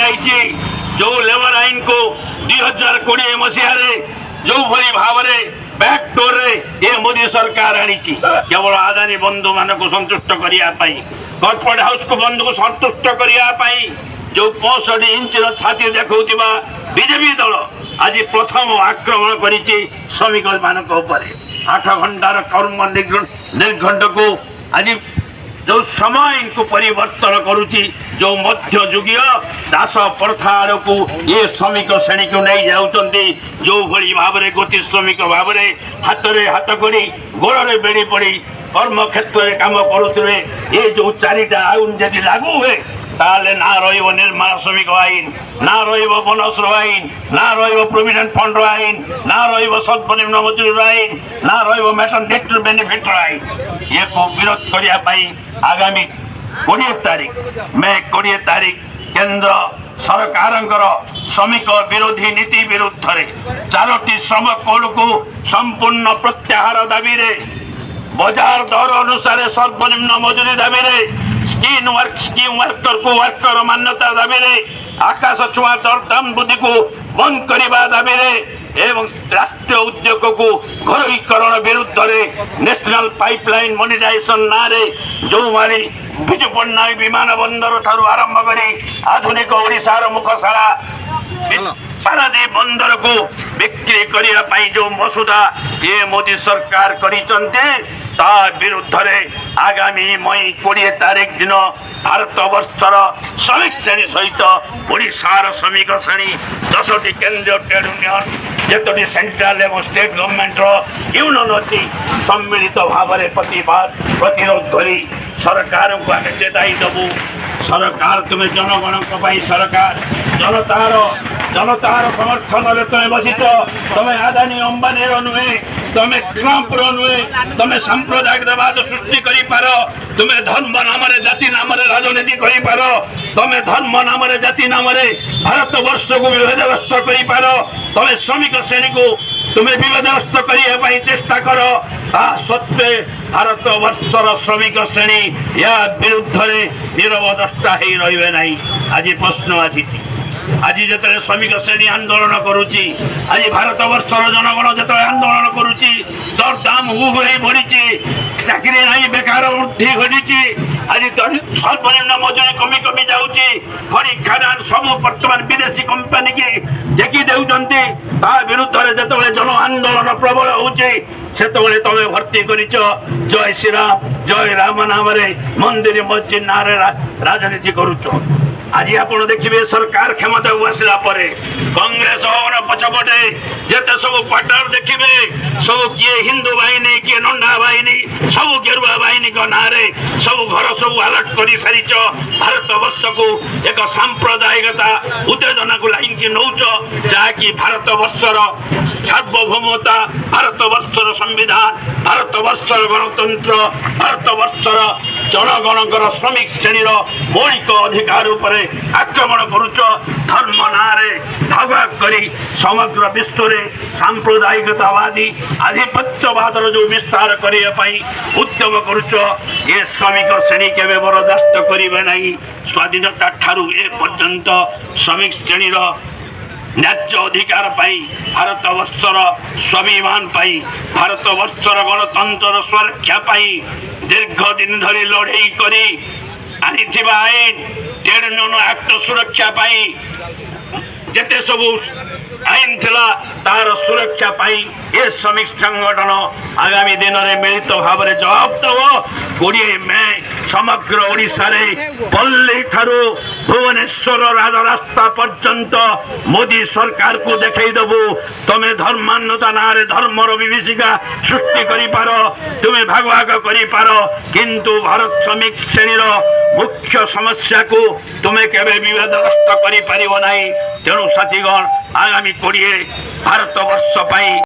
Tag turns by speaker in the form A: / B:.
A: जो लेबर आईन को 2020 मसीह जो भली भाव बैकडोर ये मोदी सरकार आनी केवल आदानी बंधु मान को संतुष्ट करने कॉर्पोरेट हाउस को बंधु को संतुष्ट करने जो 65 इंच छाती देखा बीजेपी दल आज प्रथम आक्रमण कर श्रमिक मान 8 घंटार कर्म निर्घंट को आज जो समय को परिवर्तन करुच्ची जो मध्ययुगीय दास प्रथा को ये श्रमिक श्रेणी को नहीं जाऊँगी जो भली भाव में गति श्रमिक भाव में हाथ में हाथ करी गोड़े बेड़ी पड़ी कर्म क्षेत्र में कम करुवे ये जो 4टा आईन जदि लागू हुए ताले ना रहिबो निर्माण श्रमिक आईन ना रहिबो बोनस आईन ना रहिबो प्रोविडेंट फंड आईन ना रहिबो सर्वनिम्न मजूरी आईन ना रहिबो मैटरनिटी बेनिफिट आईन ये को विरोध करिया पाई आगामी 20 तारीख मे 20 तारीख केंद्र सरकार श्रमिक विरोधी नीति विरुद्ध रे 4टी श्रम कोड को संपूर्ण प्रत्याहार दाबी रे बाजार दर अनुसार सर्वनिम्न मजूरी दाबी रे स्कीम वर्कर को वर्कर मान्यता दाबी रे आकाश छुआ दरदाम वृद्धि को बंद करने दाबी रे एवं राष्ट्रीय उद्योग को घरोईकरण विरुद्ध रे नेशनल पाइपलाइन मोनेटाइजेशन ना रे जो मारी विजु पट्टनायक विमान बंदर ठारू आरंभ करी आधुनिक ओडिशार मुखशाला पारादीप बंदर को बिक्री करने जो मसुदा ये मोदी सरकार विरुद्ध रे आगामी मई 20 तारीख दिन भारत वर्षर श्रमिक श्रेणी सहित ओडिशार श्रमिक श्रेणी 10टी केंद्रीय ट्रेड यूनियन जेतोटी सेंट्रल एवं स्टेट गवर्नमेंट यूनियन अच्छी सम्मिलित भाव में प्रतिरोध करी सरकार को आगे चेताई दबू सरकार तुम्हें जनगण सरकार जनतार समर्थन तुम्हें बसित तुम्हें आदानी अंबानी नुहे तुम्हें ट्रंप नुहे तुम्हें सांप्रदायिकवाद सृष्टि कर तुम्हें धर्म नाम जाति नाम राजनीति कर तुम्हें धर्म नाम जाति नाम भारत वर्ष को विभेदग्रस्त कर तुम्हें श्रमिक श्रेणी को तुम्हें विभेदग्रस्त करने चेष्टा कर सत्वे भारत वर्षर श्रमिक श्रेणी या विरुद्ध नीरव द्रष्टा हो रे ना आज प्रश्न आसी आज जो श्रमिक श्रेणी आंदोलन करुच्ची आज भारत वर्षर जनगण जो आंदोलन करुच्ची दरदाम हु बढ़ी चाकरी नहीं बेकार वृद्धि घटी आज सर्वनिम्न मजूरी कमी कमी जाऊँगी खड़ी खादान सब बर्तमान विदेशी कंपानी की देखी देउछंती विरुद्ध जो जन आंदोलन प्रबल होचे तुम भर्ती कर जय श्रीराम जय राम नाम मंदिर मस्जिद ना राजनीति करुच आज आप देखिए सरकार क्षमता को आसला कांग्रेस भवन पछपटे जिते सब क्वार्टर देखिए सब किए हिंदू बाहिनी किए नंडा बाहिनी सब गेरुआ बाहिनी ना सब घर सब अलर्ट कर सारी भारत वर्ष को एक सांप्रदायिकता उत्तेजना को लाइन की नौच जहाँकि भारत वर्षर सार्वभौमता भारत वर्षर संविधान भारत वर्षर गणतंत्र भारत वर्षर जनगणकर श्रमिक श्रेणी मौलिक अधिकार उपर आक्रमण करुच धर्म ना भाग भाग करी समग्र विश्व में सांप्रदायिकतावादी आधिपत्यवाद जो विस्तार करने उद्यम करुच ये श्रमिक श्रेणी के बरदास्त करेंगे नहीं स्वाधीनता ठारू ए पर्यंत श्रमिक श्रेणी न्याय अधिकार पाई भारत वर्षर स्वाभिमान पाई भारत वर्षर गणतंत्र सुरक्षा पाई दीर्घ दिन धरी लड़े करी आनी आईन ट्रेड यूनियन एक्ट सुरक्षा पाई जेते सब आईन थिला तार सुरक्षा पाई ये श्रमिक संगठन आगामी दिन में मिलित भाव में जवाब दब 20 मई समग्र ओडिशा रे पल्ली ठारू भुवनेश्वर राजरास्ता पर्यंत मोदी सरकार को देखई दबु तुम्हें धर्मान्यता ना धर्मर विभीषिका सृष्टि कर तुम्हें भाग भाग कर किंतु भारत श्रमिक श्रेणीर मुख्य समस्या को तुम्हें केवे विभेदग्रस्त कर तेणु साथीगण आगामी 20 भारत वर्ष पाई